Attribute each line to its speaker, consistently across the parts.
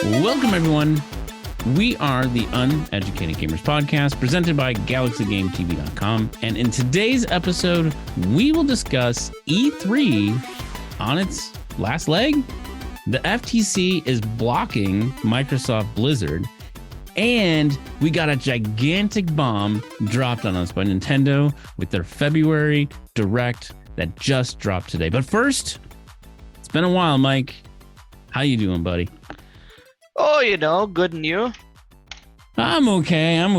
Speaker 1: Welcome, everyone. We are the Uneducated Gamers podcast presented by GalaxyGameTV.com. And in today's episode, we will discuss E3 on its last leg. The FTC is blocking Microsoft Blizzard. And we got a gigantic bomb dropped on us by Nintendo with their February Direct that just dropped today. But first, it's been a while, Mike. How you doing, buddy?
Speaker 2: Oh, good and you?
Speaker 1: I'm okay. And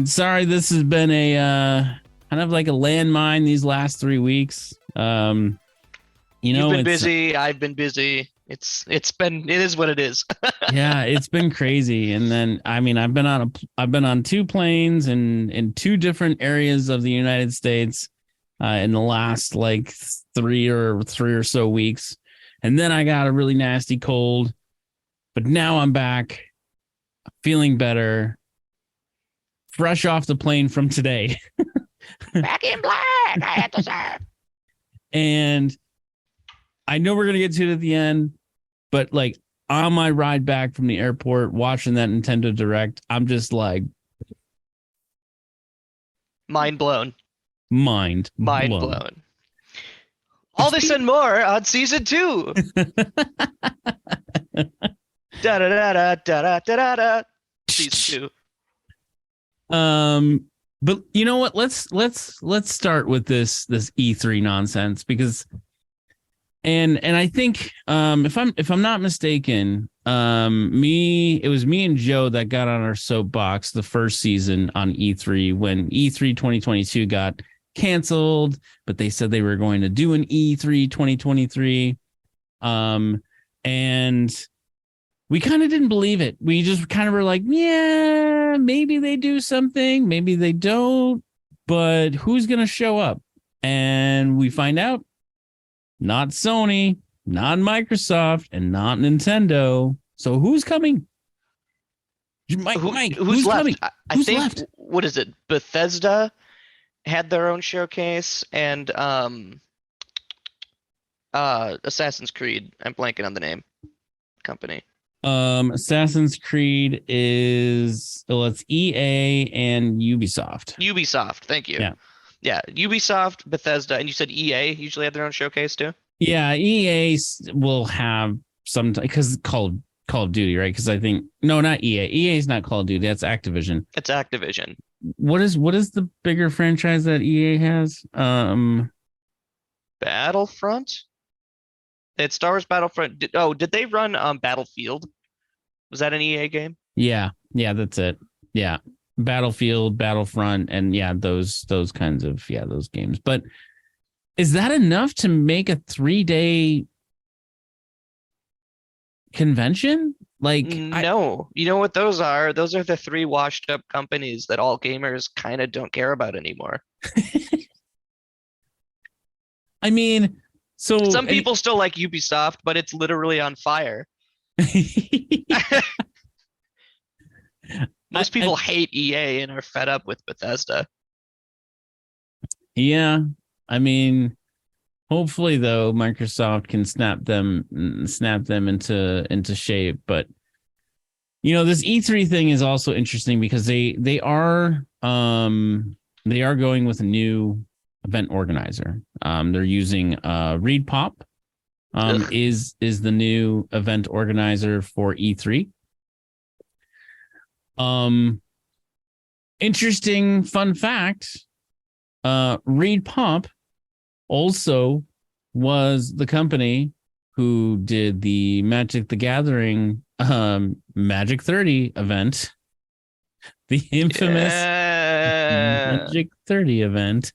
Speaker 1: sorry, this has been a kind of like a landmine these last 3 weeks.
Speaker 2: You've been busy. I've been busy. It is what it is.
Speaker 1: Yeah, it's been crazy. And then, I mean, I've been on two planes in two different areas of the United States in the last like three or so weeks. And then I got a really nasty cold. But now I'm back, feeling better, fresh off the plane from today.
Speaker 2: Back in black, I had to say.
Speaker 1: And I know we're going to get to it at the end, but like on my ride back from the airport, watching that Nintendo Direct, I'm just like...
Speaker 2: Mind blown.
Speaker 1: Mind blown.
Speaker 2: All this and more on season 2. Da da da da da da da. Season 2.
Speaker 1: But you know what? Let's start with this E3 nonsense because, and I think if I'm not mistaken, it was me and Joe that got on our soapbox the first season on E3 when E3 2022 got canceled, but they said they were going to do an E3 2023, and we kind of didn't believe it. We just kind of were like, yeah, maybe they do something, maybe they don't, but who's going to show up? And we find out not Sony, not Microsoft, and not Nintendo. So who's coming? Mike, who's
Speaker 2: left?
Speaker 1: coming?
Speaker 2: I think left? What is it? Bethesda had their own showcase, and Assassin's Creed. I'm blanking on the name. Company.
Speaker 1: Assassin's Creed it's EA and Ubisoft.
Speaker 2: Ubisoft, thank you.
Speaker 1: Yeah,
Speaker 2: Ubisoft, Bethesda, and you said EA usually have their own showcase too.
Speaker 1: Yeah, EA will have some because Call of Duty, right? Because I think not EA. EA is not Call of Duty. That's Activision.
Speaker 2: It's Activision.
Speaker 1: What is the bigger franchise that EA has?
Speaker 2: Battlefront. It's Star Wars Battlefront. Did they run Battlefield? Was that an EA game?
Speaker 1: Yeah, that's it. Yeah, Battlefield, Battlefront, and yeah, those kinds of those games. But is that enough to make a 3-day convention? Like,
Speaker 2: no, you know what those are? Those are the 3 washed up companies that all gamers kind of don't care about anymore.
Speaker 1: I mean. So
Speaker 2: some people still like Ubisoft, but it's literally on fire. Most people hate EA and are fed up with Bethesda.
Speaker 1: Yeah, I mean, hopefully though, Microsoft can snap them into shape. But this E3 thing is also interesting because they are going with a new event organizer. They're using Reed Pop is the new event organizer for E3. Interesting fun fact, Reed Pop also was the company who did the Magic the Gathering Magic 30 event, the infamous Magic 30 event.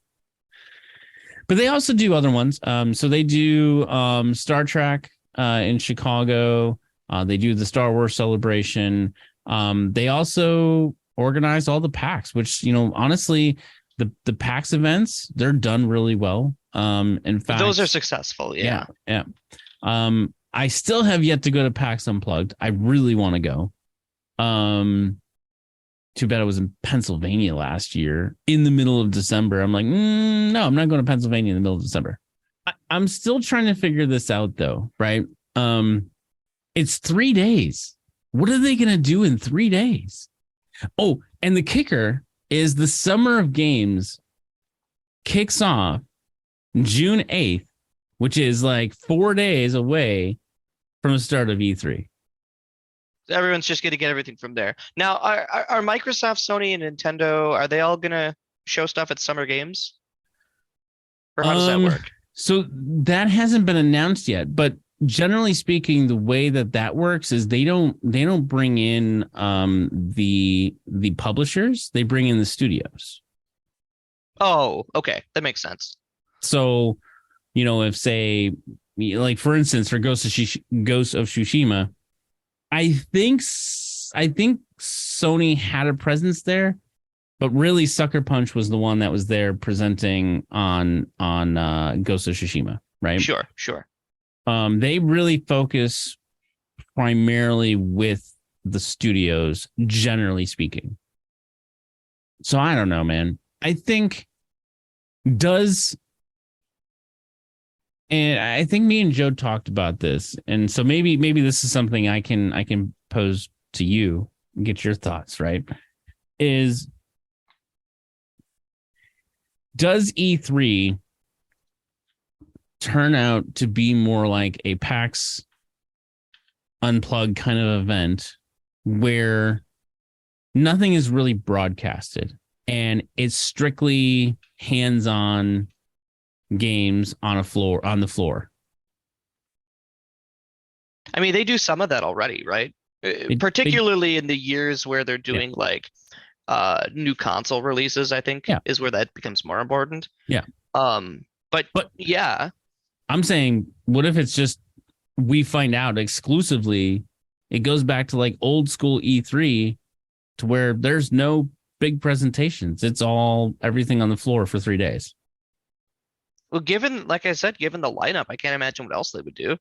Speaker 1: But they also do other ones. So they do Star Trek in Chicago. They do the Star Wars celebration. They also organize all the PAX, which, honestly, the PAX events, they're done really well. In fact,
Speaker 2: those are successful. Yeah.
Speaker 1: I still have yet to go to PAX Unplugged. I really want to go. Too bad I was in Pennsylvania last year in the middle of December. I'm like, no, I'm not going to Pennsylvania in the middle of December. I'm still trying to figure this out, though, right? It's 3 days. What are they going to do in 3 days? Oh, and the kicker is the Summer of Games kicks off June 8th, which is like 4 days away from the start of E3.
Speaker 2: Everyone's just going to get everything from there. Now, are Microsoft, Sony, and Nintendo, are they all going to show stuff at Summer Games? Or how does that work?
Speaker 1: So that hasn't been announced yet, but generally speaking, the way that works is they don't bring in the publishers, they bring in the studios.
Speaker 2: Oh, okay, that makes sense.
Speaker 1: So, if say, like for instance, for Ghost of Tsushima, I think Sony had a presence there, but really Sucker Punch was the one that was there presenting on Ghost of Tsushima, right?
Speaker 2: Sure.
Speaker 1: They really focus primarily with the studios, generally speaking. So I don't know, man. I think and I think me and Joe talked about this, and so maybe this is something I can pose to you and get your thoughts, right? Does E3 turn out to be more like a PAX Unplugged kind of event where nothing is really broadcasted and it's strictly hands-on games on the floor?
Speaker 2: I mean, they do some of that already, right? Particularly in the years where they're doing like new console releases, I think is where that becomes more important.
Speaker 1: Yeah.
Speaker 2: But yeah,
Speaker 1: I'm saying, what if it's just we find out exclusively it goes back to like old school E3 to where there's no big presentations. It's all everything on the floor for 3 days.
Speaker 2: Well, like I said, given the lineup, I can't imagine what else they would do.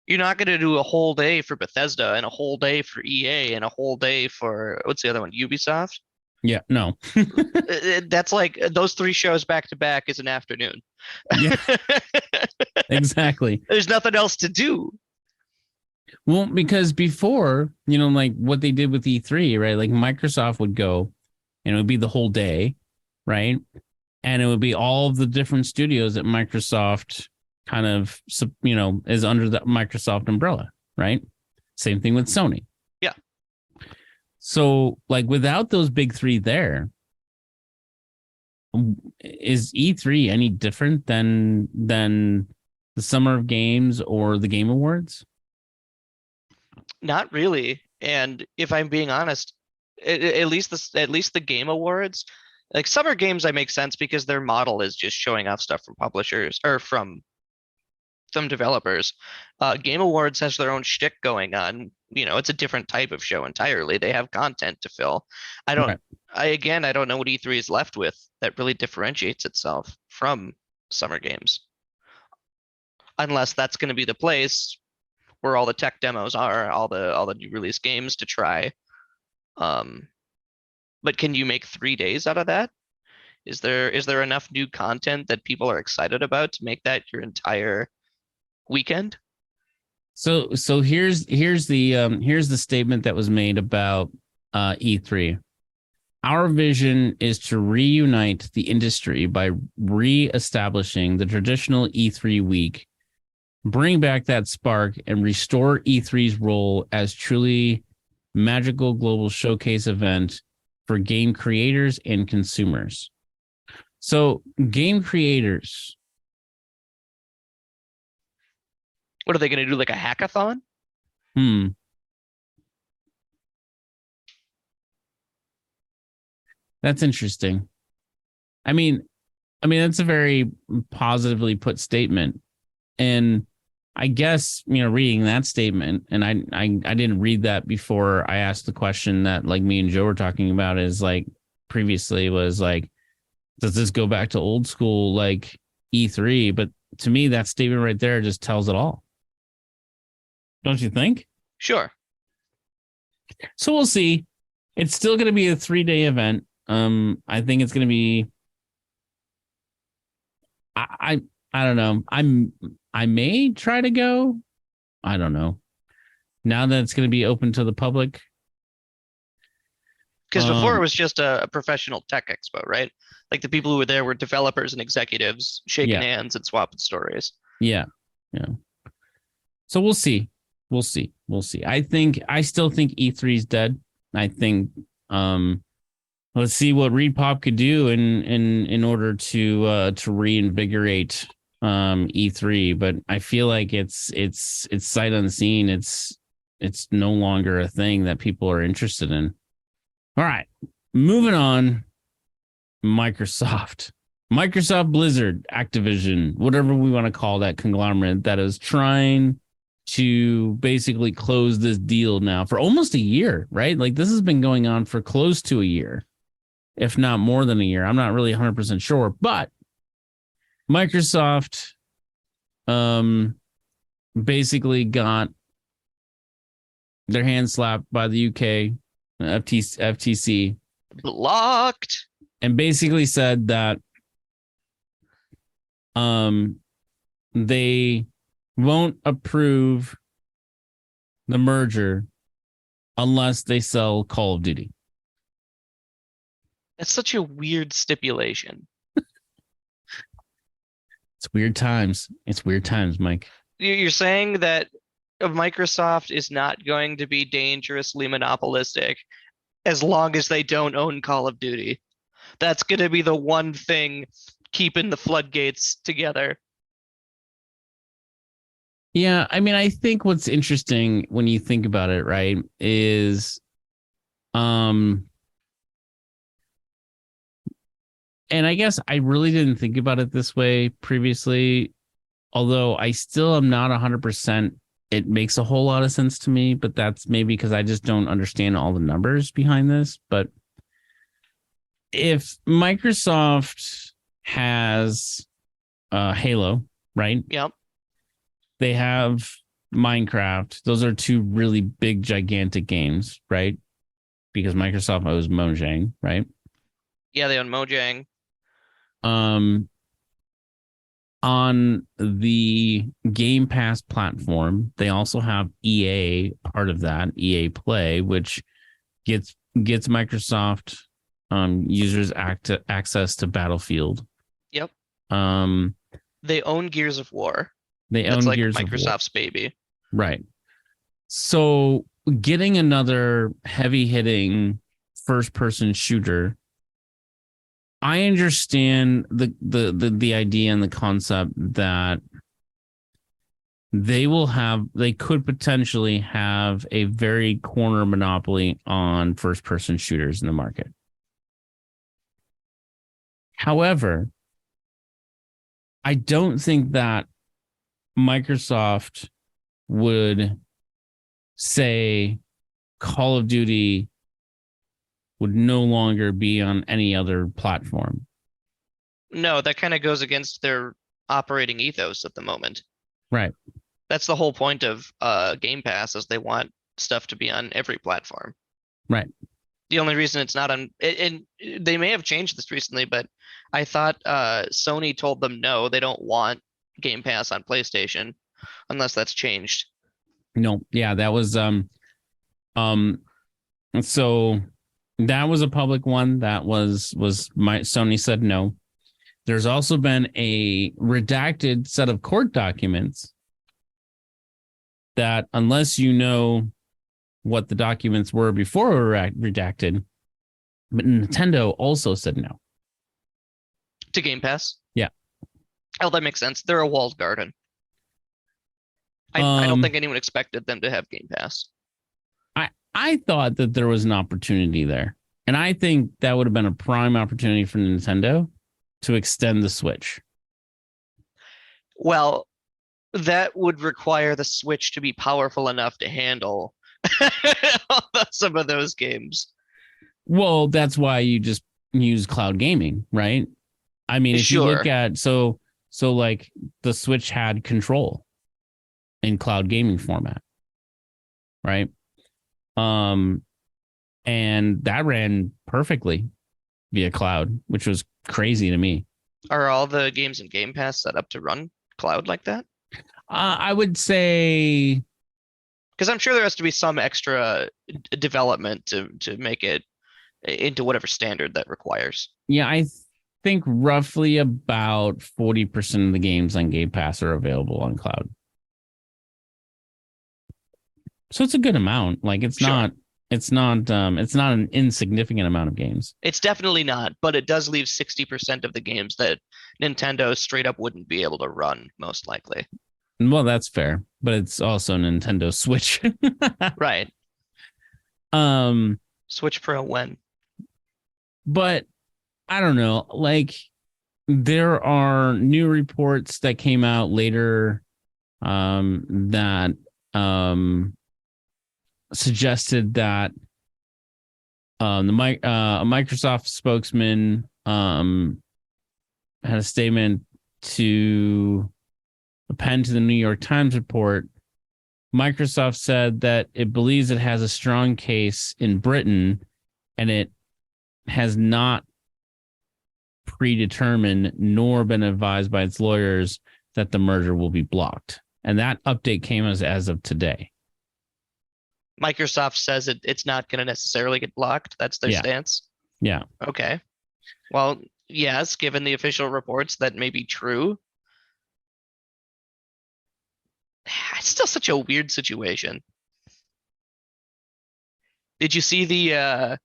Speaker 2: You're not going to do a whole day for Bethesda and a whole day for EA and a whole day for, what's the other one, Ubisoft?
Speaker 1: Yeah, no.
Speaker 2: That's like those 3 shows back to back is an afternoon.
Speaker 1: Yeah, exactly.
Speaker 2: There's nothing else to do.
Speaker 1: Well, because before, like what they did with E3, right? Like Microsoft would go and it would be the whole day, right? And it would be all of the different studios that Microsoft kind of, is under the Microsoft umbrella, right? Same thing with Sony.
Speaker 2: Yeah.
Speaker 1: So, like, without those big 3 there, is E3 any different than the Summer of Games or the Game Awards?
Speaker 2: Not really. And if I'm being honest, at least the Game Awards, like Summer Games, I make sense because their model is just showing off stuff from publishers or from some developers. Game Awards has their own shtick going on. It's a different type of show entirely. They have content to fill. I don't know what E3 is left with that really differentiates itself from Summer Games. Unless that's going to be the place where all the tech demos are, all the new release games to try. But can you make 3 days out of that? Is there enough new content that people are excited about to make that your entire weekend?
Speaker 1: So here's the statement that was made about E3. Our vision is to reunite the industry by re-establishing the traditional E3 week, bring back that spark, and restore E3's role as truly magical global showcase event for game creators and consumers. So, game creators.
Speaker 2: What are they going to do? Like a hackathon?
Speaker 1: That's interesting. I mean, that's a very positively put statement. And I guess, reading that statement, and I didn't read that before I asked the question that like me and Joe were talking about is like previously was like, does this go back to old school like E3? But to me, that statement right there just tells it all. Don't you think?
Speaker 2: Sure.
Speaker 1: So we'll see. It's still going to be a 3-day event. I think it's going to be. I don't know. I may try to go. I don't know. now that it's going to be open to the public.
Speaker 2: Because before it was just a professional tech expo, right? Like the people who were there were developers and executives shaking hands and swapping stories.
Speaker 1: Yeah. So we'll see. We'll see. I still think E3 is dead. I think let's see what ReedPop could do in order to reinvigorate E3, but I feel like it's sight unseen. It's no longer a thing that people are interested in. All right, moving on. Microsoft Blizzard, Activision, whatever we want to call that conglomerate that is trying to basically close this deal now for almost a year, right? Like this has been going on for close to a year, if not more than a year. I'm not really 100% sure, but Microsoft basically got their hand slapped by the UK FTC,
Speaker 2: blocked,
Speaker 1: and basically said that they won't approve the merger unless they sell Call of Duty.
Speaker 2: That's such a weird stipulation.
Speaker 1: It's weird times, Mike.
Speaker 2: You're saying that Microsoft is not going to be dangerously monopolistic as long as they don't own Call of Duty. That's going to be the one thing keeping the floodgates together.
Speaker 1: Yeah, I mean, I think what's interesting when you think about it, right, is and I guess I really didn't think about it this way previously, although I still am not 100%. It makes a whole lot of sense to me, but that's maybe because I just don't understand all the numbers behind this. But if Microsoft has Halo, right?
Speaker 2: Yep.
Speaker 1: They have Minecraft. Those are two really big, gigantic games, right? Because Microsoft owns Mojang, right?
Speaker 2: Yeah, they own Mojang.
Speaker 1: On the Game Pass platform, they also have EA, part of that, EA Play, which gets Microsoft users access to Battlefield.
Speaker 2: Yep.
Speaker 1: They
Speaker 2: own Gears of War.
Speaker 1: That's
Speaker 2: like
Speaker 1: Gears
Speaker 2: Microsoft's baby.
Speaker 1: Right. So getting another heavy-hitting first-person shooter, I understand the idea and the concept that they could potentially have a very corner monopoly on first-person shooters in the market. However, I don't think that Microsoft would say Call of Duty would no longer be on any other platform.
Speaker 2: No, that kind of goes against their operating ethos at the moment.
Speaker 1: Right.
Speaker 2: That's the whole point of Game Pass, is they want stuff to be on every platform.
Speaker 1: Right.
Speaker 2: The only reason it's not on, and they may have changed this recently, but I thought Sony told them no, they don't want Game Pass on PlayStation unless that's changed.
Speaker 1: No, yeah, that was so that was a public one. That was Sony said no. There's also been a redacted set of court documents that, unless you know what the documents were before we were redacted, but Nintendo also said no
Speaker 2: to Game Pass.
Speaker 1: Yeah.
Speaker 2: Oh, that makes sense. They're a walled garden. I don't think anyone expected them to have Game Pass.
Speaker 1: I thought that there was an opportunity there. And I think that would have been a prime opportunity for Nintendo to extend the Switch.
Speaker 2: Well, that would require the Switch to be powerful enough to handle some of those games.
Speaker 1: Well, that's why you just use cloud gaming, right? I mean, if you look at so like the Switch had Control in cloud gaming format, right? And that ran perfectly via cloud, which was crazy to me.
Speaker 2: Are all the games in Game Pass set up to run cloud like that?
Speaker 1: I would say,
Speaker 2: Because I'm sure there has to be some extra development to make it into whatever standard that requires.
Speaker 1: Yeah, I think roughly about 40% of the games on Game Pass are available on cloud. So it's a good amount. Like it's not an insignificant amount of games.
Speaker 2: It's definitely not, but it does leave 60% of the games that Nintendo straight up wouldn't be able to run, most likely.
Speaker 1: Well, that's fair, but it's also Nintendo Switch.
Speaker 2: Right. Switch Pro when?
Speaker 1: But I don't know. Like there are new reports that came out later that suggested that a Microsoft spokesman had a statement to append to the New York Times report. Microsoft said that it believes it has a strong case in Britain and it has not predetermined nor been advised by its lawyers that the merger will be blocked. And that update came as of today.
Speaker 2: Microsoft says it's not going to necessarily get blocked. That's their stance.
Speaker 1: Yeah.
Speaker 2: Okay. Well, yes, given the official reports, that may be true. It's still such a weird situation. Did you see the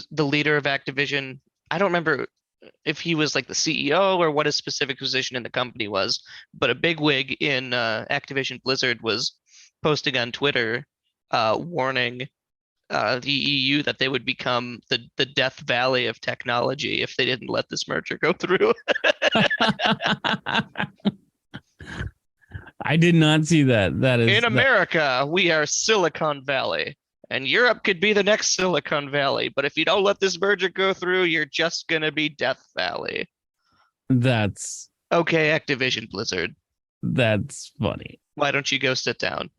Speaker 2: leader of Activision? I don't remember if he was like the CEO or what his specific position in the company was, but a bigwig in Activision Blizzard was posting on Twitter warning the EU that they would become the Death Valley of technology if they didn't let this merger go through.
Speaker 1: I did not see that. That is
Speaker 2: in America, we are Silicon Valley, and Europe could be the next Silicon Valley. But if you don't let this merger go through, you're just gonna be Death Valley.
Speaker 1: That's
Speaker 2: okay, Activision Blizzard.
Speaker 1: That's funny.
Speaker 2: Why don't you go sit down?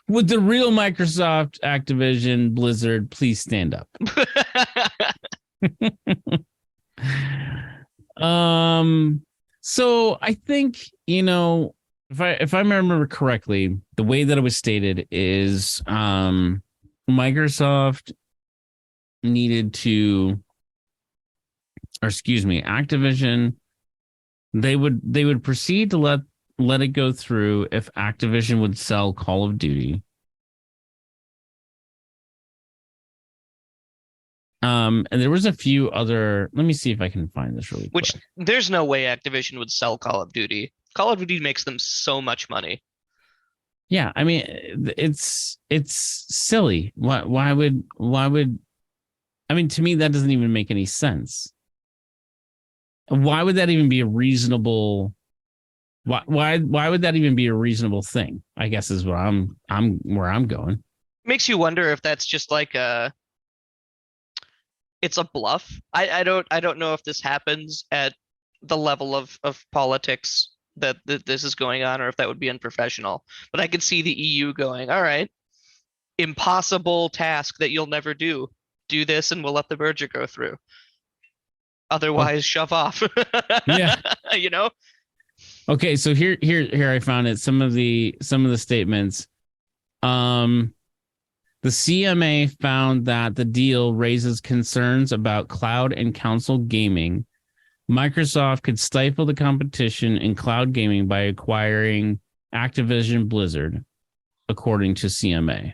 Speaker 1: Would the real Microsoft, Activision, Blizzard please stand up? So I think, if I remember correctly, the way that it was stated is Microsoft needed to, or excuse me, Activision, they would proceed to let it go through if Activision would sell Call of Duty. And there was a few other. Let me see if I can find this really quick.
Speaker 2: Which there's no way Activision would sell Call of Duty. Call of Duty makes them so much money.
Speaker 1: Yeah, I mean, it's silly. Why would? I mean, to me, that doesn't even make any sense. Why would that even be a reasonable? Why would that even be a reasonable thing? I guess is where I'm going.
Speaker 2: Makes you wonder if that's just like it's a bluff. I don't know if this happens at the level of politics that this is going on, or if that would be unprofessional. But I could see the EU going, all right, impossible task that you'll never do. Do this and we'll let the merger go through. Otherwise, shove off.
Speaker 1: Yeah. Okay, so here I found it. Some of the statements. The CMA found that the deal raises concerns about cloud and console gaming. Microsoft could stifle the competition in cloud gaming by acquiring Activision Blizzard, according to CMA.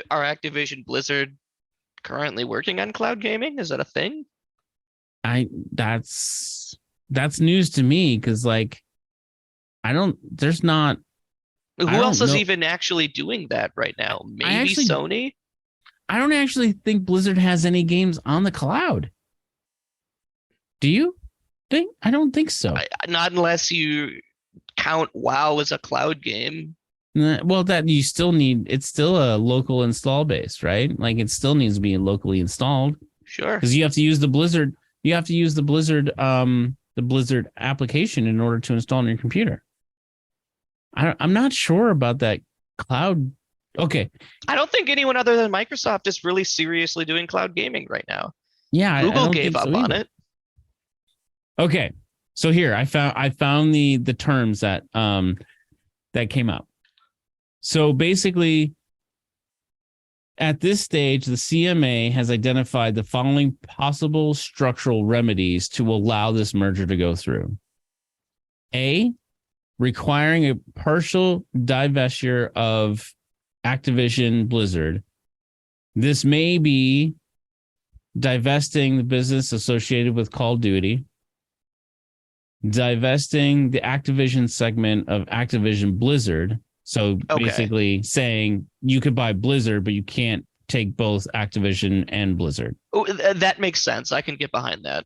Speaker 2: Are Activision Blizzard currently working on cloud gaming? Is that a thing?
Speaker 1: That's news to me because there's not.
Speaker 2: Who else is even actually doing that right now? Maybe Sony?
Speaker 1: I don't actually think Blizzard has any games on the cloud. Do you think? I don't think so.
Speaker 2: Not unless you count WoW as a cloud game.
Speaker 1: Well, that you still need. It's still a local install base, right? Like it still needs to be locally installed.
Speaker 2: Sure.
Speaker 1: Because you have to use the Blizzard. You have to use the Blizzard application in order to install on your computer. I'm not sure about that cloud. Okay.
Speaker 2: I don't think anyone other than Microsoft is really seriously doing cloud gaming right now.
Speaker 1: Yeah.
Speaker 2: Google gave up on it.
Speaker 1: Okay. So here I found the terms that that came out. So basically, at this stage, the CMA has identified the following possible structural remedies to allow this merger to go through. A, requiring a partial divestiture of Activision Blizzard. This may be divesting the business associated with Call of Duty, divesting the Activision segment of Activision Blizzard. So basically saying you could buy Blizzard, but you can't take both Activision and Blizzard.
Speaker 2: Oh, that makes sense. I can get behind that.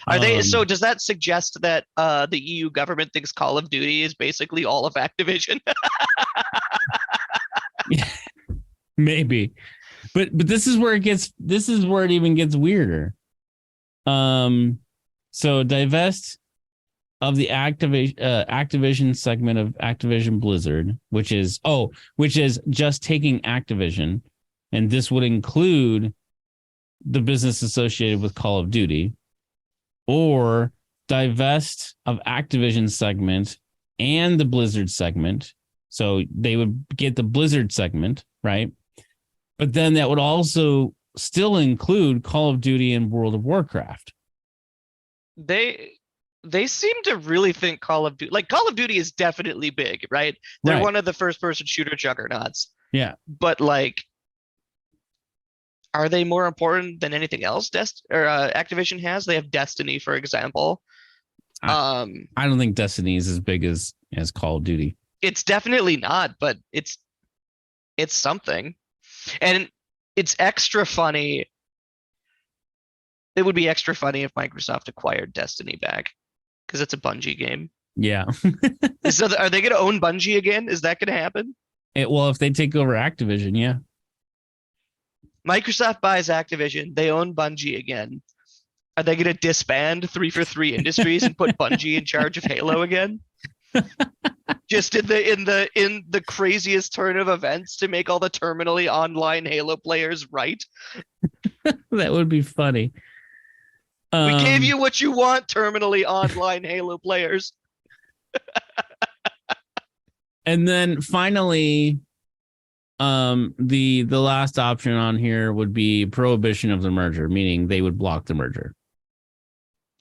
Speaker 2: Are they so does that suggest that the EU government thinks Call of Duty is basically all of Activision?
Speaker 1: Maybe. But this is where it even gets weirder. So divest of the Activision segment of Activision Blizzard, which is just taking Activision, and this would include the business associated with Call of Duty, or divest of Activision segment and the Blizzard segment. So they would get the Blizzard segment, right? But then that would also still include Call of Duty and World of Warcraft.
Speaker 2: They seem to really think Call of Duty is definitely big, right? They're one of the first person shooter juggernauts.
Speaker 1: Yeah.
Speaker 2: But like, are they more important than anything else Activision has? They have Destiny, for example.
Speaker 1: I don't think Destiny is as big as Call of Duty.
Speaker 2: It's definitely not, but it's something. And it's extra funny. It would be extra funny if Microsoft acquired Destiny back, because it's a Bungie game.
Speaker 1: Yeah.
Speaker 2: So are they going to own Bungie again? Is that going to happen?
Speaker 1: Well, if they take over Activision, yeah.
Speaker 2: Microsoft buys Activision. They own Bungie again. Are they going to disband 343 Industries and put Bungie in charge of Halo again? Just in the craziest turn of events to make all the terminally online Halo players right.
Speaker 1: That would be funny.
Speaker 2: We gave you what you want, terminally online Halo players.
Speaker 1: And then finally, the last option on here would be prohibition of the merger, meaning they would block the merger.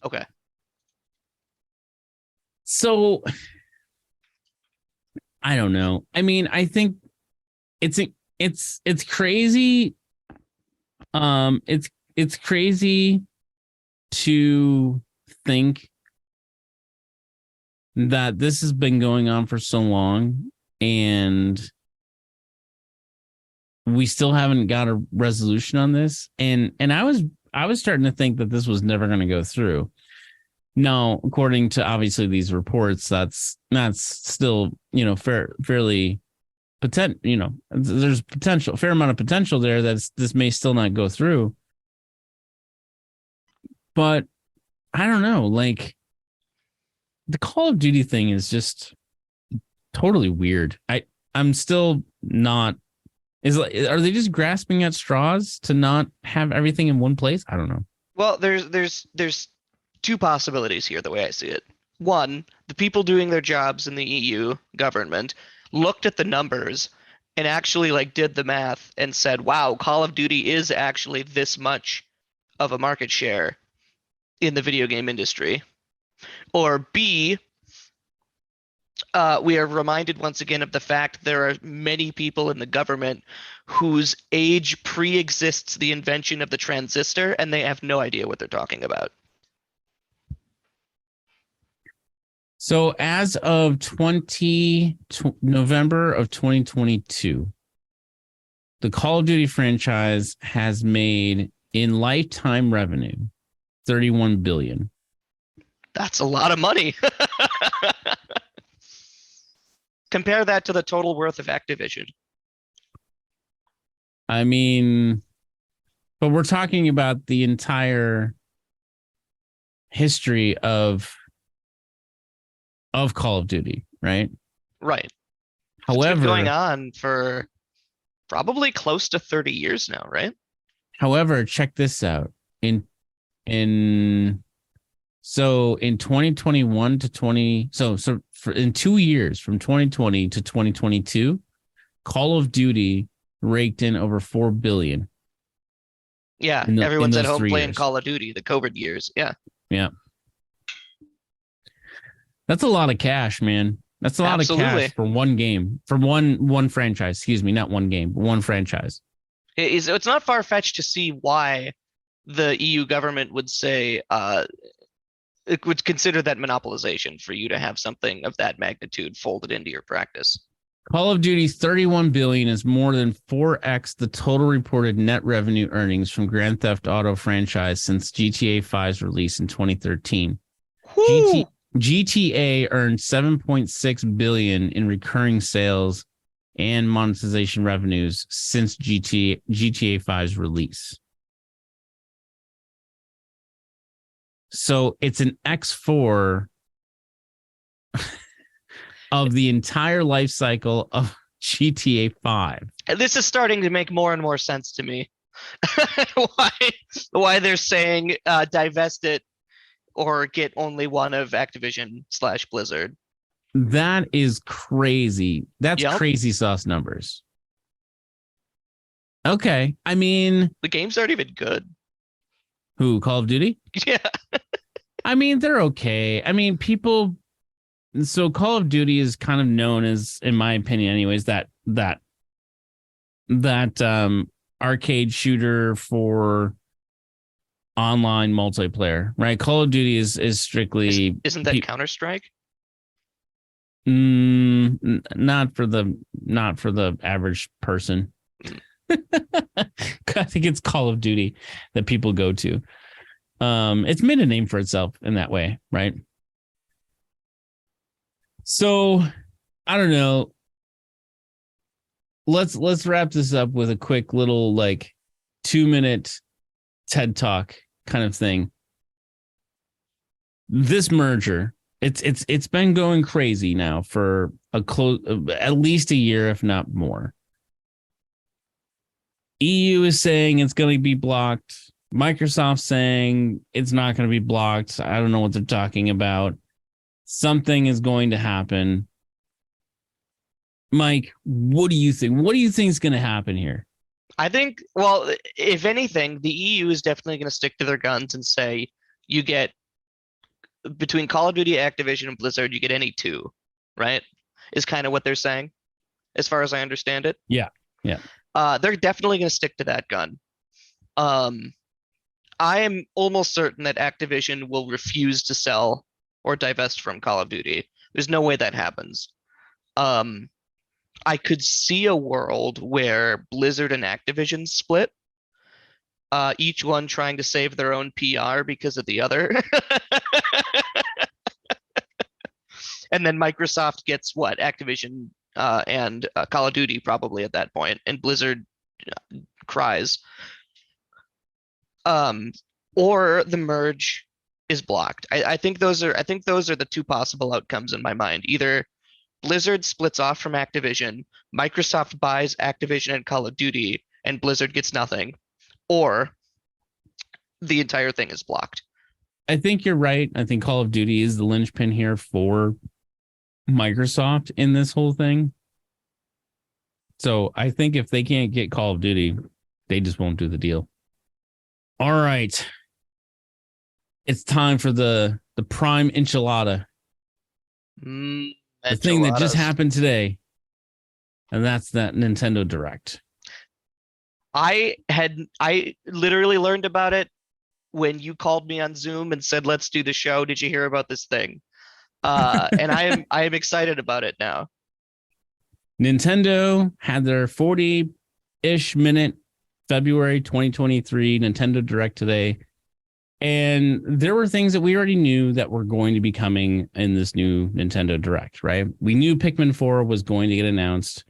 Speaker 2: Okay.
Speaker 1: So I don't know. I mean, I think it's crazy. It's crazy to think that this has been going on for so long and we still haven't got a resolution on this. And I was starting to think that this was never going to go through. Now, according to obviously these reports, that's still, fairly potent, there's a fair amount of potential there that this may still not go through. But I don't know, like the Call of Duty thing is just totally weird. I'm still not. Are they just grasping at straws to not have everything in one place? I don't know.
Speaker 2: Well, there's two possibilities here, the way I see it. One, the people doing their jobs in the EU government looked at the numbers and actually did the math and said, wow, Call of Duty is actually this much of a market share in the video game industry. Or B, we are reminded once again of the fact there are many people in the government whose age pre-exists the invention of the transistor, and they have no idea what they're talking about.
Speaker 1: So as of November of 2022, the Call of Duty franchise has made in lifetime revenue $31 billion.
Speaker 2: That's a lot of money. Compare that to the total worth of Activision.
Speaker 1: I mean, but we're talking about the entire history of Call of Duty, right?
Speaker 2: Right.
Speaker 1: However,
Speaker 2: it's been going on for probably close to 30 years now, right?
Speaker 1: However, check this out. So in 2021 to 20, in 2 years from 2020 to 2022, Call of Duty raked in over 4 billion
Speaker 2: Yeah,
Speaker 1: in
Speaker 2: everyone's at
Speaker 1: those
Speaker 2: home
Speaker 1: 3
Speaker 2: playing
Speaker 1: years.
Speaker 2: Call of Duty, the COVID years. Yeah,
Speaker 1: Yeah. That's a lot of cash, man. That's a lot of cash
Speaker 2: absolutely.
Speaker 1: for one game, for one franchise. Excuse me, not one game, but one franchise.
Speaker 2: It's not far-fetched to see why the EU government would say it would consider that monopolization for you to have something of that magnitude folded into your practice.
Speaker 1: Call of Duty's 31 billion is more than 4x the total reported net revenue earnings from Grand Theft Auto franchise since GTA 5's release in 2013. GTA earned 7.6 billion in recurring sales and monetization revenues since GTA 5's release. So it's an X4 of the entire life cycle of GTA 5.
Speaker 2: And this is starting to make more and more sense to me. why they're saying divest it or get only one of Activision / Blizzard.
Speaker 1: That is crazy. That's
Speaker 2: Yep.
Speaker 1: crazy sauce numbers. Okay. I mean,
Speaker 2: The games aren't even good.
Speaker 1: who, Call of Duty?
Speaker 2: Yeah.
Speaker 1: I mean, they're okay. I mean, so Call of Duty is kind of known as, in my opinion anyways, that arcade shooter for online multiplayer, right? Call of Duty is strictly
Speaker 2: Isn't that Counter-Strike?
Speaker 1: not for the average person. I think it's Call of Duty that people go to. It's made a name for itself in that way, right? So I don't know. Let's wrap this up with a quick little 2-minute TED Talk kind of thing. This merger, it's been going crazy now for at least a year, if not more. EU is saying it's going to be blocked. Microsoft saying it's not going to be blocked. I don't know what they're talking about. Something is going to happen. Mike, what do you think? What do you think is going to happen here?
Speaker 2: I think, well, if anything, the EU is definitely going to stick to their guns and say you get between Call of Duty, Activision, and Blizzard, you get any two, right? Is kind of what they're saying, as far as I understand it.
Speaker 1: Yeah.
Speaker 2: They're definitely going to stick to that gun. I am almost certain that Activision will refuse to sell or divest from Call of Duty. There's no way that happens. I could see a world where Blizzard and Activision split, each one trying to save their own PR because of the other. And then Microsoft gets what? Activision and Call of Duty probably at that point, and Blizzard cries. Or the merge is blocked. I think those are the two possible outcomes in my mind. Either Blizzard splits off from Activision, Microsoft buys Activision and Call of Duty, and Blizzard gets nothing, or the entire thing is blocked.
Speaker 1: I think you're right. I think Call of Duty is the linchpin here for Microsoft in this whole thing. So I think if they can't get Call of Duty, they just won't do the deal. All right. It's time for the prime enchilada. The thing that just happened today. And that's that Nintendo Direct.
Speaker 2: I literally learned about it when you called me on Zoom and said, let's do the show. Did you hear about this thing? And I am excited about it now.
Speaker 1: Nintendo had their 40-ish minute February 2023 Nintendo Direct today. And there were things that we already knew that were going to be coming in this new Nintendo Direct, right? We knew Pikmin 4 was going to get announced.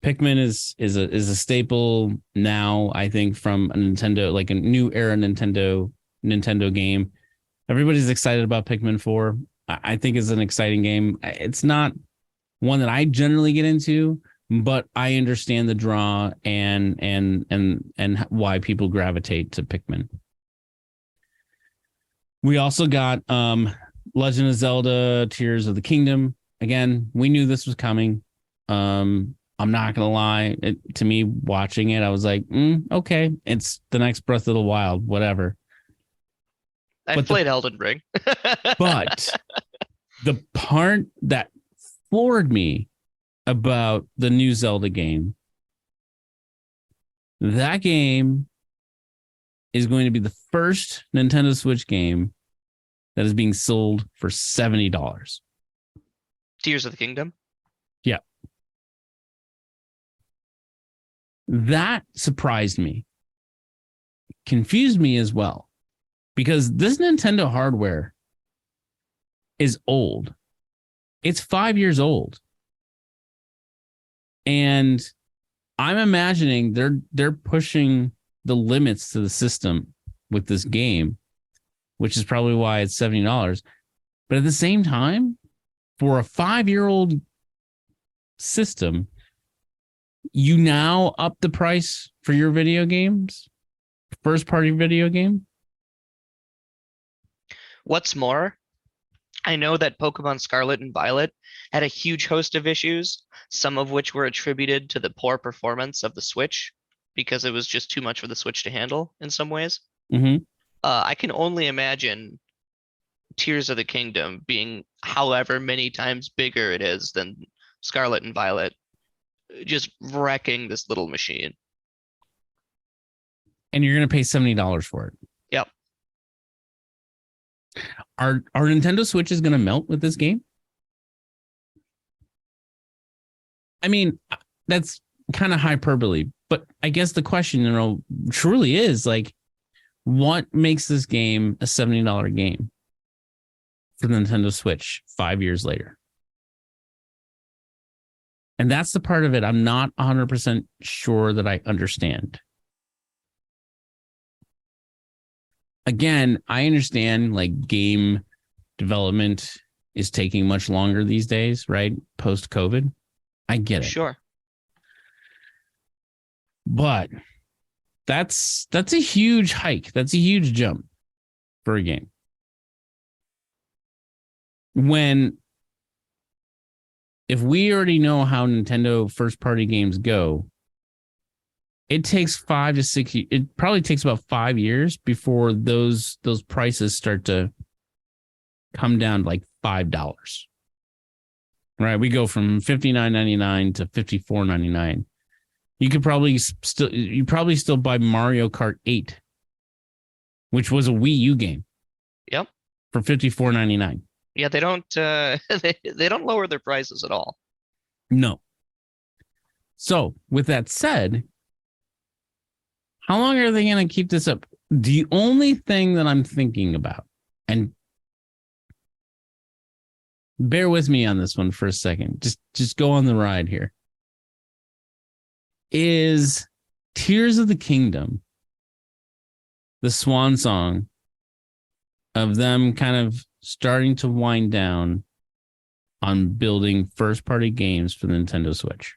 Speaker 1: Pikmin is a staple now, I think, from a Nintendo, like a new era Nintendo game. Everybody's excited about Pikmin 4. I think it's an exciting game. It's not one that I generally get into, but I understand the draw and why people gravitate to Pikmin. We also got Legend of Zelda Tears of the Kingdom. Again, we knew this was coming. I'm not gonna lie. To me, watching it, I was like, okay, it's the next Breath of the Wild, whatever.
Speaker 2: I've played Elden Ring.
Speaker 1: But the part that floored me about the new Zelda game, that game is going to be the first Nintendo Switch game that is being sold for $70.
Speaker 2: Tears of the Kingdom.
Speaker 1: Yeah. That surprised me. Confused me as well. Because this Nintendo hardware is old. It's 5 years old. And I'm imagining they're pushing the limits to the system with this game, which is probably why it's $70. But at the same time, for a 5-year-old system, you now up the price for your video games, first party video game.
Speaker 2: What's more, I know that Pokemon Scarlet and Violet had a huge host of issues, some of which were attributed to the poor performance of the Switch because it was just too much for the Switch to handle in some ways.
Speaker 1: Mm-hmm.
Speaker 2: I can only imagine Tears of the Kingdom being however many times bigger it is than Scarlet and Violet, just wrecking this little machine.
Speaker 1: And you're going to pay $70 for it.
Speaker 2: Yep.
Speaker 1: Are Nintendo Switches going to melt with this game? I mean, that's kind of hyperbole, but I guess the question, truly is like, what makes this game a $70 game for the Nintendo Switch 5 years later? And that's the part of it I'm not 100% sure that I understand. Again, I understand like game development is taking much longer these days, right? Post-COVID. I get it.
Speaker 2: Sure.
Speaker 1: But that's a huge hike. That's a huge jump for a game. If we already know how Nintendo first party games go, it takes 5 to 6 years. It probably takes about 5 years before those prices start to come down to like $5. Right? We go from $59.99 to $54.99. You probably still buy Mario Kart 8, which was a Wii U game.
Speaker 2: Yep.
Speaker 1: For $54.99.
Speaker 2: Yeah, they don't they don't lower their prices at all.
Speaker 1: No. So, with that said, how long are they going to keep this up? The only thing that I'm thinking about, and bear with me on this one for a second, just go on the ride here, is Tears of the Kingdom, the swan song of them kind of starting to wind down on building first party games for the Nintendo Switch.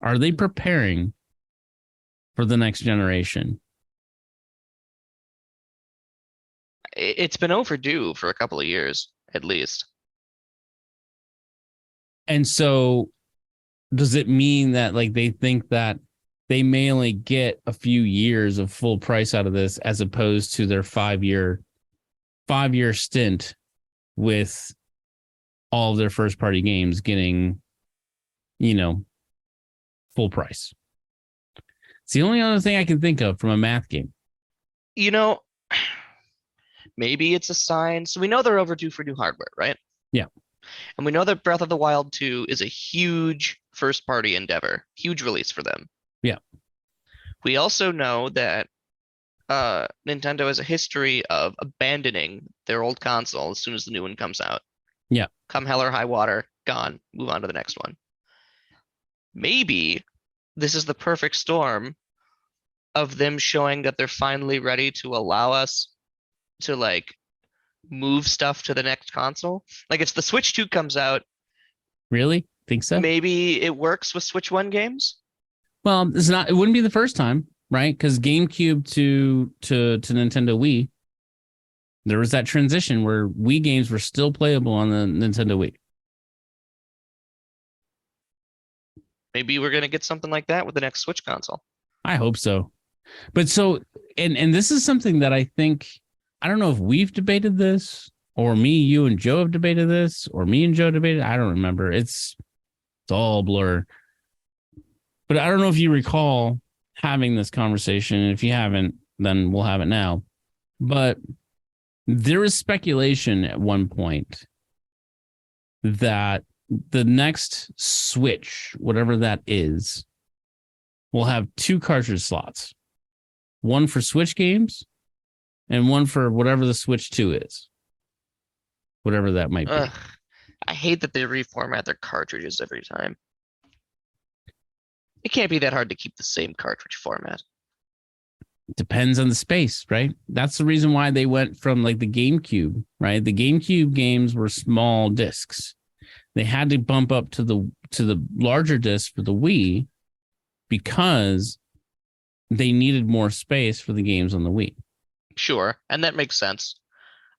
Speaker 1: Are they preparing for the next generation?
Speaker 2: It's been overdue for a couple of years, at least.
Speaker 1: And so does it mean that like they think that they may only get a few years of full price out of this as opposed to their 5-year stint with all of their first party games getting, full price? It's the only other thing I can think of from a math game.
Speaker 2: Maybe it's a sign. So we know they're overdue for new hardware, right?
Speaker 1: Yeah.
Speaker 2: And we know that Breath of the Wild 2 is a huge first party endeavor, huge release for them.
Speaker 1: Yeah.
Speaker 2: We also know that Nintendo has a history of abandoning their old console as soon as the new one comes out.
Speaker 1: Yeah.
Speaker 2: Come hell or high water, gone, move on to the next one. Maybe this is the perfect storm of them showing that they're finally ready to allow us to like move stuff to the next console. Like if the Switch 2 comes out,
Speaker 1: really think so?
Speaker 2: Maybe it works with Switch 1 games.
Speaker 1: Well, it wouldn't be the first time. right? Because GameCube to Nintendo Wii, there was that transition where Wii games were still playable on the Nintendo Wii.
Speaker 2: Maybe we're gonna get something like that with the next Switch console.
Speaker 1: I hope so. But so, and this is something that I think, I don't know if we've debated this, or me, you, and Joe have debated this, or me and Joe debated. I don't remember. It's all blur. But I don't know if you recall having this conversation. If you haven't, then we'll have it now. But there was speculation at one point that the next Switch, whatever that is, will have 2 cartridge slots. One for Switch games and one for whatever the Switch 2 is. Whatever that might be.
Speaker 2: I hate that they reformat their cartridges every time. It can't be that hard to keep the same cartridge format.
Speaker 1: Depends on the space, right? That's the reason why they went from like the GameCube, right? The GameCube games were small discs. They had to bump up to the larger disc for the Wii because they needed more space for the games on the Wii.
Speaker 2: Sure, and that makes sense.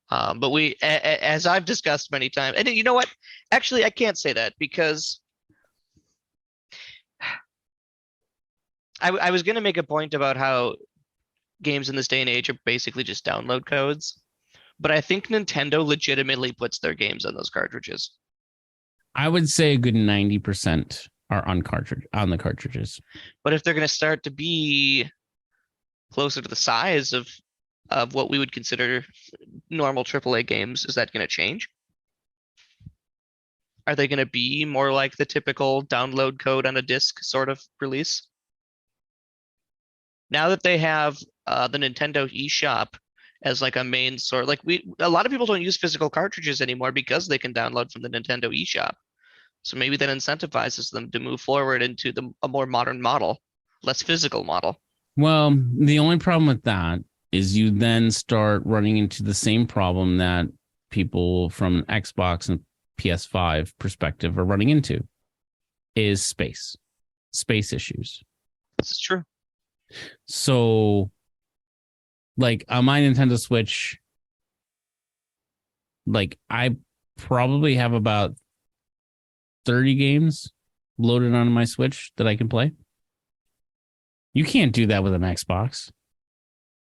Speaker 2: But as I've discussed many times, and you know what? Actually, I can't say that because I was going to make a point about how games in this day and age are basically just download codes, but I think Nintendo legitimately puts their games on those cartridges.
Speaker 1: I would say a good 90% are on the cartridges.
Speaker 2: But if they're going to start to be closer to the size of what we would consider normal AAA games, is that going to change? Are they going to be more like the typical download code on a disc sort of release? Now that they have the Nintendo eShop as like a main sort, like a lot of people don't use physical cartridges anymore because they can download from the Nintendo eShop. So maybe that incentivizes them to move forward into a more modern model, less physical model.
Speaker 1: Well, the only problem with that is you then start running into the same problem that people from Xbox and PS5 perspective are running into, is space issues.
Speaker 2: This is true.
Speaker 1: So, like on my Nintendo Switch, like I probably have about 30 games loaded onto my Switch that I can play. You can't do that with an Xbox.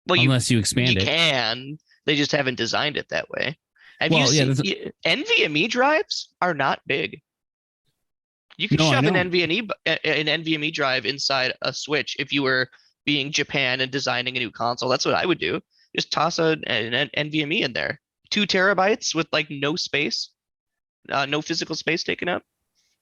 Speaker 2: Well,
Speaker 1: unless you expand it.
Speaker 2: You can. They just haven't designed it that way. Have
Speaker 1: Well,
Speaker 2: you
Speaker 1: yeah,
Speaker 2: seen NVMe drives are not big. You could shove an NVMe drive inside a Switch if you were being Japan and designing a new console. That's what I would do. Just toss an NVMe in there. 2 terabytes with like no space, no physical space taken up.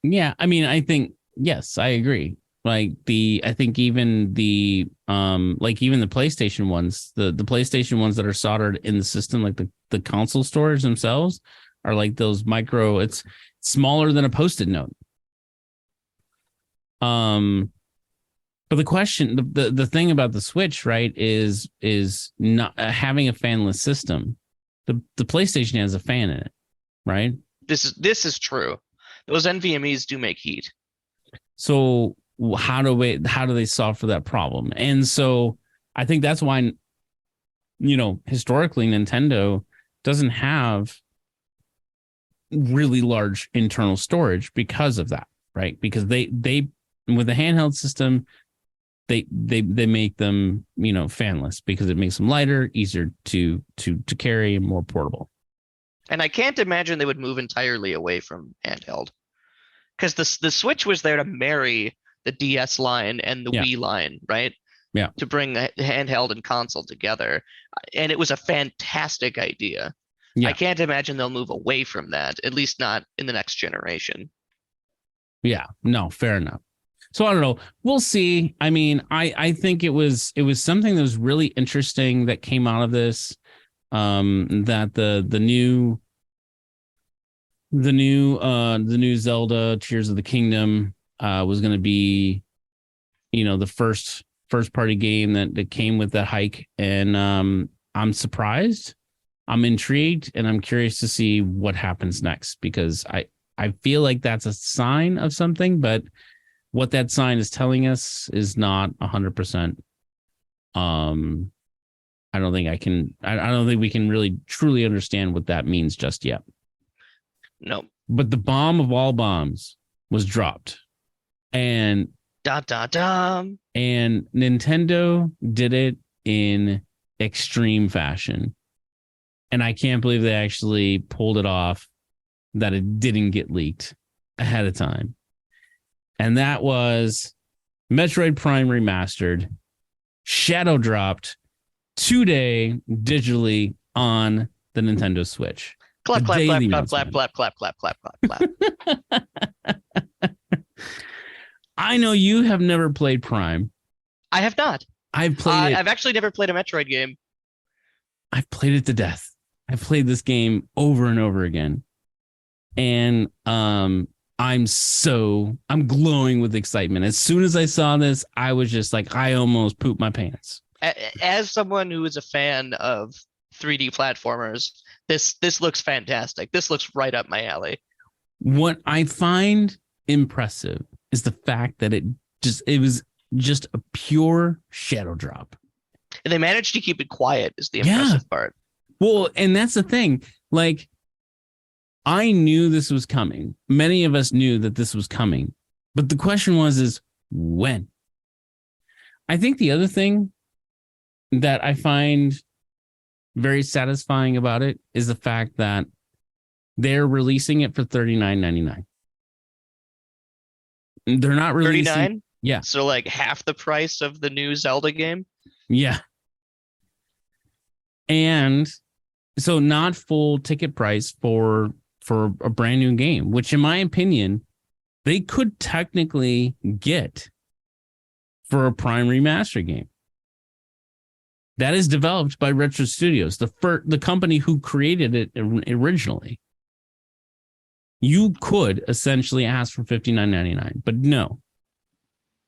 Speaker 1: Yeah, I mean, I think yes, I agree. Like I think even the even the PlayStation ones, the PlayStation ones that are soldered in the system, like the console storage themselves, are like those micro. It's smaller than a Post-it note. But the question, the thing about the Switch, right, is not having a fanless system. The PlayStation has a fan in it, right?
Speaker 2: This is true. Those NVMe's do make heat.
Speaker 1: So how do they solve for that problem? And so I think that's why, historically Nintendo doesn't have really large internal storage because of that, right? Because they with the handheld system, they make them, fanless because it makes them lighter, easier to carry, and more portable.
Speaker 2: And I can't imagine they would move entirely away from handheld, because the Switch was there to marry the DS line and the Wii line, right?
Speaker 1: Yeah.
Speaker 2: To bring the handheld and console together. And it was a fantastic idea. Yeah. I can't imagine they'll move away from that, at least not in the next generation.
Speaker 1: Yeah, no, fair enough. So I don't know. We'll see. I mean, I think it was something that was really interesting that came out of this. That the new Zelda Tears of the Kingdom was going to be, the first party game that came with that hike, and I'm surprised, I'm intrigued, and I'm curious to see what happens next, because I feel like that's a sign of something, but what that sign is telling us is not 100% I don't think I don't think we can really truly understand what that means just yet.
Speaker 2: No.
Speaker 1: But the bomb of all bombs was dropped. And and Nintendo did it in extreme fashion. And I can't believe they actually pulled it off, that it didn't get leaked ahead of time. And that was Metroid Prime Remastered, shadow dropped today digitally on the Nintendo Switch.
Speaker 2: Clap, clap, clap, clap, clap, clap, clap, clap, clap, clap, clap.
Speaker 1: I know you have never played Prime.
Speaker 2: I have not.
Speaker 1: I've played it.
Speaker 2: I've actually never played a Metroid game.
Speaker 1: I've played it to death. I've played this game over and over again. And I'm glowing with excitement. As soon as I saw this, I was just like, I almost pooped my pants.
Speaker 2: As someone who is a fan of 3D platformers, this looks fantastic. This looks right up my alley.
Speaker 1: What I find impressive is the fact that it was just a pure shadow drop.
Speaker 2: And they managed to keep it quiet is the impressive part.
Speaker 1: Well, and that's the thing. Like, I knew this was coming. Many of us knew that this was coming. But the question is when? I think the other thing that I find very satisfying about it is the fact that they're releasing it for $39.99. They're not releasing
Speaker 2: 39?
Speaker 1: Yeah.
Speaker 2: So like half the price of the new Zelda game?
Speaker 1: Yeah. And so not full ticket price for a brand new game, which in my opinion, they could technically get for a Prime Remaster game. That is developed by Retro Studios, the company who created it originally. You could essentially ask for $59.99, but no.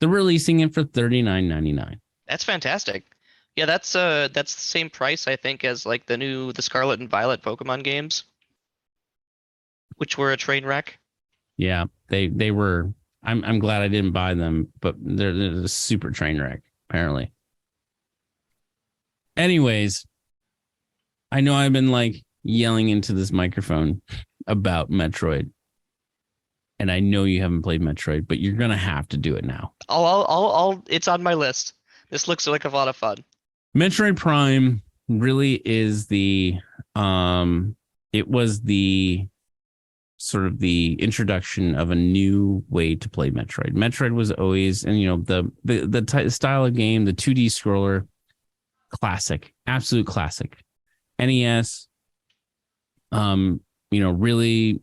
Speaker 1: They're releasing it for $39.99.
Speaker 2: That's fantastic. Yeah, that's the same price I think as like the Scarlet and Violet Pokemon games, which were a train wreck.
Speaker 1: Yeah, they were. I'm glad I didn't buy them, but they're a super train wreck apparently. Anyways, I know I've been like yelling into this microphone about Metroid, and I know you haven't played Metroid, but you're gonna have to do it now.
Speaker 2: It's on my list. This looks like a lot of fun.
Speaker 1: Metroid Prime really is it was the sort of the introduction of a new way to play Metroid. Metroid was always, and the style of game, the 2D scroller, classic, absolute classic. NES, really,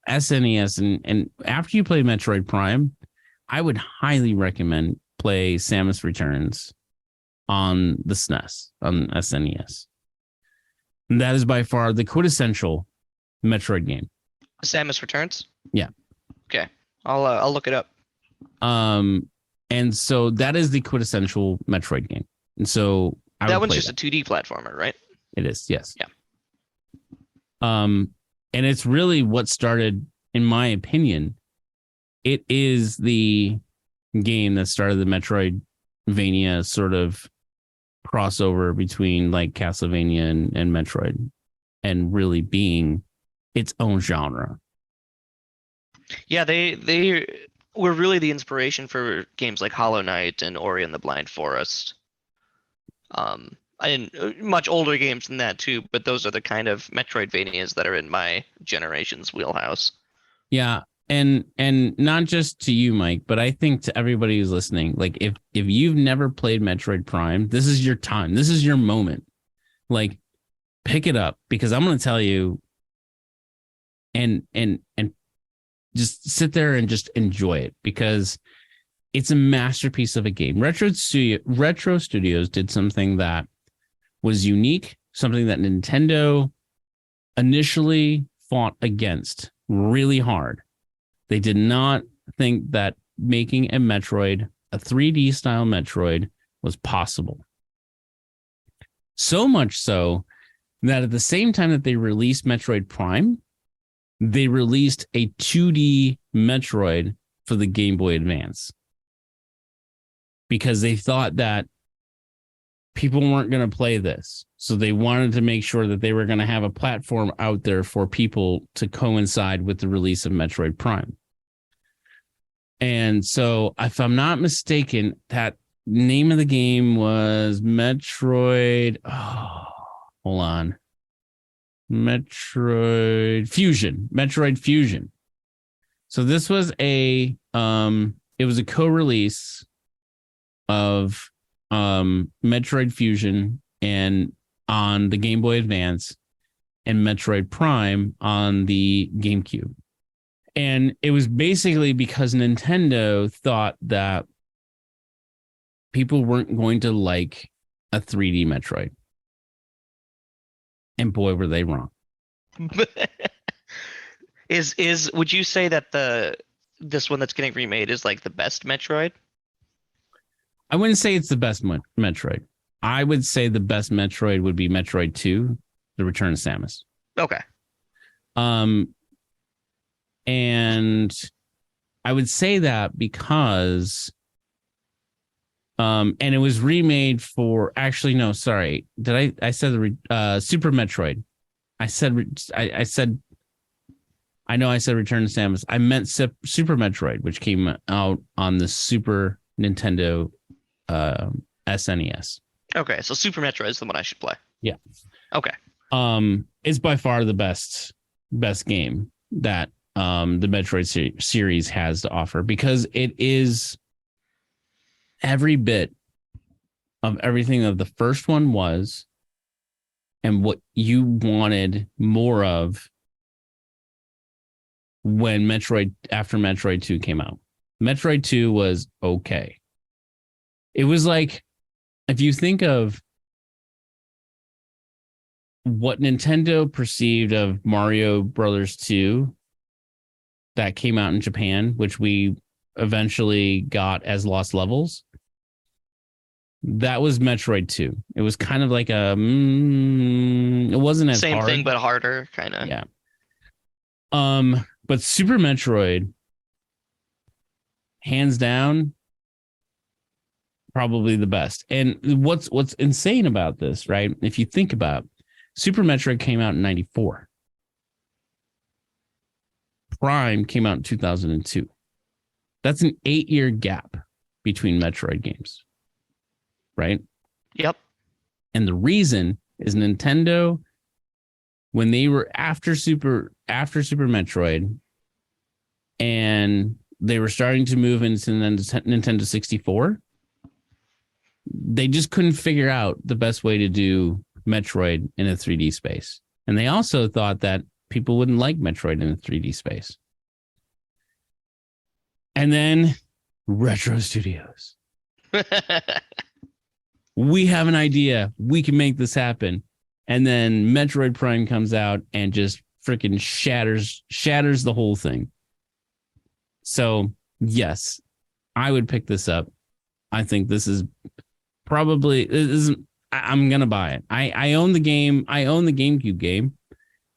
Speaker 1: SNES, and after you play Metroid Prime, I would highly recommend play Samus Returns on the SNES, on SNES. And that is by far the quintessential Metroid game.
Speaker 2: Samus Returns?
Speaker 1: Yeah.
Speaker 2: Okay. I'll look it up.
Speaker 1: And so that is the quintessential Metroid game. And so
Speaker 2: that one's just a 2D platformer, right?
Speaker 1: It is, yes.
Speaker 2: Yeah.
Speaker 1: And it's really what started, in my opinion, it is the game that started the Metroidvania sort of crossover between like Castlevania and Metroid, and really being its own genre.
Speaker 2: Yeah, they were really the inspiration for games like Hollow Knight and Ori and the Blind Forest. Much older games than that too, but those are the kind of Metroidvanias that are in my generation's wheelhouse.
Speaker 1: Yeah, and not just to you, Mike, but I think to everybody who's listening, like if you've never played Metroid Prime, this is your time. This is your moment. Like, pick it up, because I'm going to tell you, and just sit there and just enjoy it, because it's a masterpiece of a game. Retro Studios did something that was unique, something that Nintendo initially fought against really hard. They did not think that making a Metroid, a 3D style Metroid, was possible. So much so that at the same time that they released Metroid Prime, they released a 2D Metroid for the Game Boy Advance, because they thought that people weren't going to play this. So they wanted to make sure that they were going to have a platform out there for people to coincide with the release of Metroid Prime. And so, if I'm not mistaken, that name of the game was Metroid. Oh, hold on. Metroid Fusion. So this was it was a co-release of Metroid Fusion and on the Game Boy Advance and Metroid Prime on the GameCube. And it was basically because Nintendo thought that people weren't going to like a 3D Metroid. And boy, were they wrong.
Speaker 2: Would you say that this one that's getting remade is like the best Metroid?
Speaker 1: I wouldn't say it's the best Metroid. I would say the best Metroid would be Metroid 2, The Return of Samus.
Speaker 2: Okay.
Speaker 1: And I would say that because and it was remade for I said the Super Metroid. I said Return to Samus. I meant Super Metroid, which came out on the Super Nintendo SNES.
Speaker 2: Okay, so Super Metroid is the one I should play.
Speaker 1: Yeah.
Speaker 2: Okay.
Speaker 1: It's by far the best game that the Metroid series has to offer because it is every bit of everything that the first one was and what you wanted more of when after Metroid 2 came out. Metroid 2 was okay. It was like, if you think of what Nintendo perceived of Mario Brothers 2 that came out in Japan, which we eventually got as Lost Levels, that was Metroid 2. It was kind of like it wasn't as
Speaker 2: same
Speaker 1: hard.
Speaker 2: thing, but harder, kind of.
Speaker 1: Yeah. But Super Metroid, hands down, probably the best. And what's insane about this, right? If you think about it, Super Metroid came out in 94. Prime came out in 2002. That's an 8-year gap between Metroid games. Right?
Speaker 2: Yep.
Speaker 1: And the reason is Nintendo, when they were after Super Metroid, and they were starting to move into Nintendo 64, they just couldn't figure out the best way to do Metroid in a 3D space. And they also thought that people wouldn't like Metroid in a 3D space. And then Retro Studios. We have an idea. We can make this happen. And then Metroid Prime comes out and just freaking shatters the whole thing. So, yes, I would pick this up. I think this is probably I'm going to buy it. I own the game. I own the GameCube game.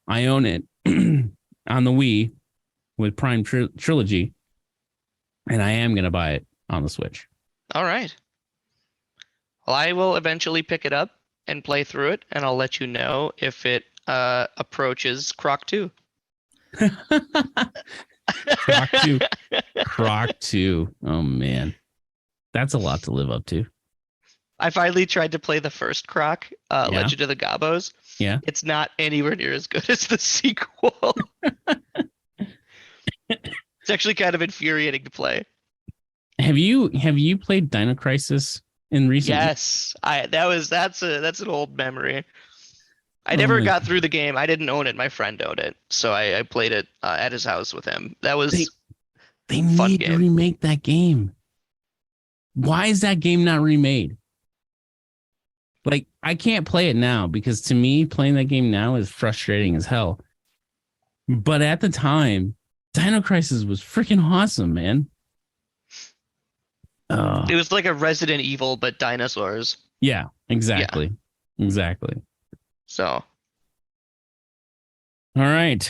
Speaker 1: I own it on the Wii with Prime Trilogy. And I am going to buy it on the Switch.
Speaker 2: All right. Well, I will eventually pick it up and play through it, and I'll let you know if it approaches Croc 2.
Speaker 1: Croc 2. Croc 2. Oh, man. That's a lot to live up to.
Speaker 2: I finally tried to play the first Croc, Legend of the Gabos.
Speaker 1: Yeah.
Speaker 2: It's not anywhere near as good as the sequel. It's actually kind of infuriating to play.
Speaker 1: Have you played Dino Crisis in recent?
Speaker 2: Yes, that's an old memory. I never got through the game. I didn't own it. My friend owned it, so I played it at his house with him. That was
Speaker 1: they need to remake that game. Why is that game not remade? Like, I can't play it now because to me, playing that game now is frustrating as hell. But at the time, Dino Crisis was freaking awesome, man.
Speaker 2: It was like a Resident Evil, but dinosaurs.
Speaker 1: Yeah, exactly. Yeah. Exactly.
Speaker 2: So.
Speaker 1: All right.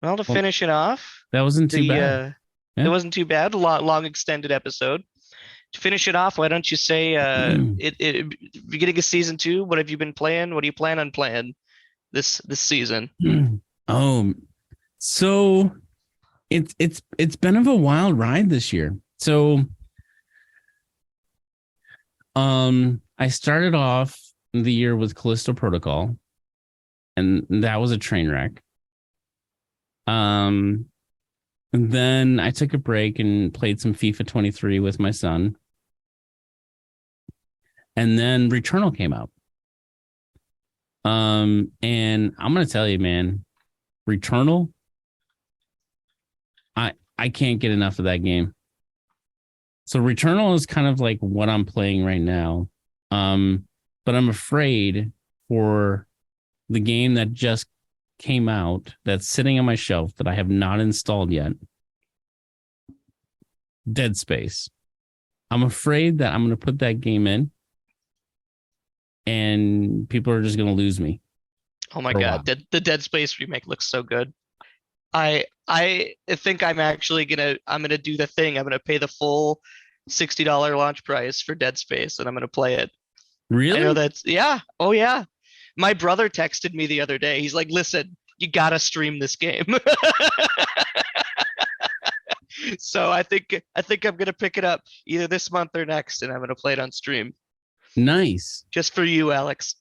Speaker 2: Well, to finish it off.
Speaker 1: That wasn't too bad.
Speaker 2: It wasn't too bad. Long extended episode. to finish it off, why don't you say beginning of season 2? What have you been playing? What do you plan on playing this season?
Speaker 1: Oh, so it's been of a wild ride this year. So I started off the year with Callisto Protocol, and that was a train wreck. And then I took a break and played some FIFA 23 with my son. And then Returnal came out. And I'm gonna tell you, man, Returnal, I can't get enough of that game. So Returnal is kind of like what I'm playing right now. But I'm afraid for the game that just came out that's sitting on my shelf that I have not installed yet. Dead Space. I'm afraid that I'm going to put that game in and people are just going to lose me.
Speaker 2: Oh my God, the Dead Space remake looks so good. I think I'm gonna do the thing. I'm gonna pay the full $60 launch price for Dead Space, and I'm gonna play it.
Speaker 1: Really?
Speaker 2: I know that's yeah. Oh yeah. My brother texted me the other day. He's like, "Listen, you gotta stream this game." So I think I'm gonna pick it up either this month or next, and I'm gonna play it on stream.
Speaker 1: Nice.
Speaker 2: Just for you, Alex.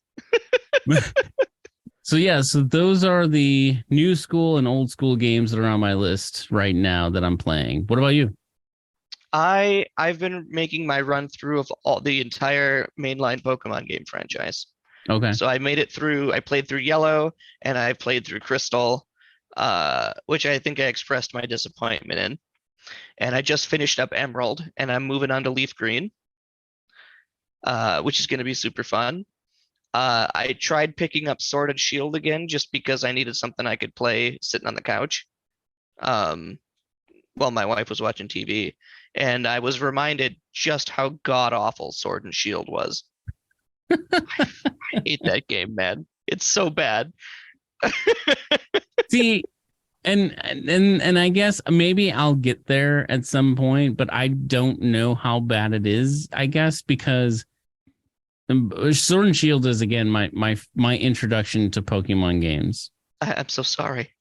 Speaker 1: So yeah, so those are the new school and old school games that are on my list right now that I'm playing. What about you?
Speaker 2: I've been making my run through of all the entire mainline Pokemon game franchise.
Speaker 1: Okay.
Speaker 2: So I made it through. I played through Yellow and I played through Crystal, which I think I expressed my disappointment in. And I just finished up Emerald, and I'm moving on to Leaf Green, which is going to be super fun. I tried picking up Sword and Shield again just because I needed something I could play sitting on the couch while my wife was watching TV. And I was reminded just how god-awful Sword and Shield was. I hate that game, man. It's so bad.
Speaker 1: See, and I guess maybe I'll get there at some point, but I don't know how bad it is, I guess, because Sword and Shield is again my introduction to Pokemon games.
Speaker 2: I'm so sorry.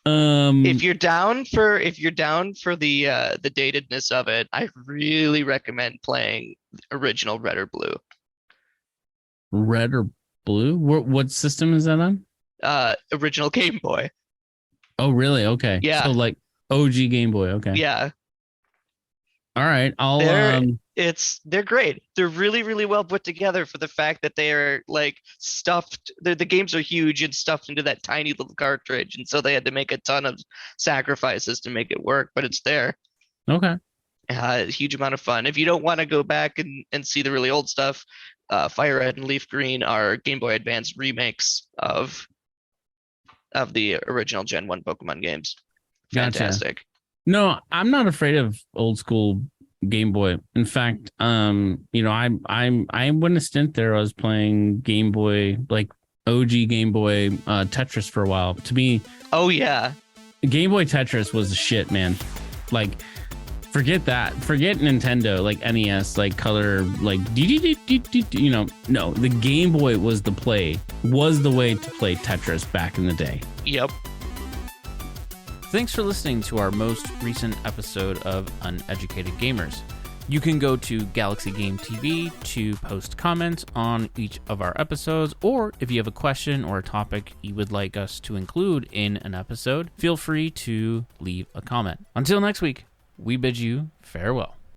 Speaker 2: If you're down for the datedness of it, I really recommend playing original Red or Blue.
Speaker 1: Red or Blue? What system is that on?
Speaker 2: Original Game Boy.
Speaker 1: Oh, really? Okay.
Speaker 2: Yeah.
Speaker 1: So like OG Game Boy. Okay.
Speaker 2: Yeah.
Speaker 1: All right.
Speaker 2: They're great. They're really, really well put together for the fact that they are like stuffed. The games are huge and stuffed into that tiny little cartridge, and so they had to make a ton of sacrifices to make it work. But it's there.
Speaker 1: Okay.
Speaker 2: A huge amount of fun. If you don't want to go back and see the really old stuff, Fire Red and Leaf Green are Game Boy Advance remakes of the original Gen 1 Pokemon games. Fantastic.
Speaker 1: Gotcha. No, I'm not afraid of old school Game Boy. In fact, I went a stint there. I was playing Game Boy, like OG Game Boy Tetris for a while. To me,
Speaker 2: oh yeah,
Speaker 1: Game Boy Tetris was the shit, man. Like, forget that. Forget Nintendo, like NES, like color, like no, the Game Boy was the way to play Tetris back in the day.
Speaker 2: Yep.
Speaker 1: Thanks for listening to our most recent episode of Uneducated Gamers. You can go to Galaxy Game TV to post comments on each of our episodes, or if you have a question or a topic you would like us to include in an episode, feel free to leave a comment. Until next week, we bid you farewell.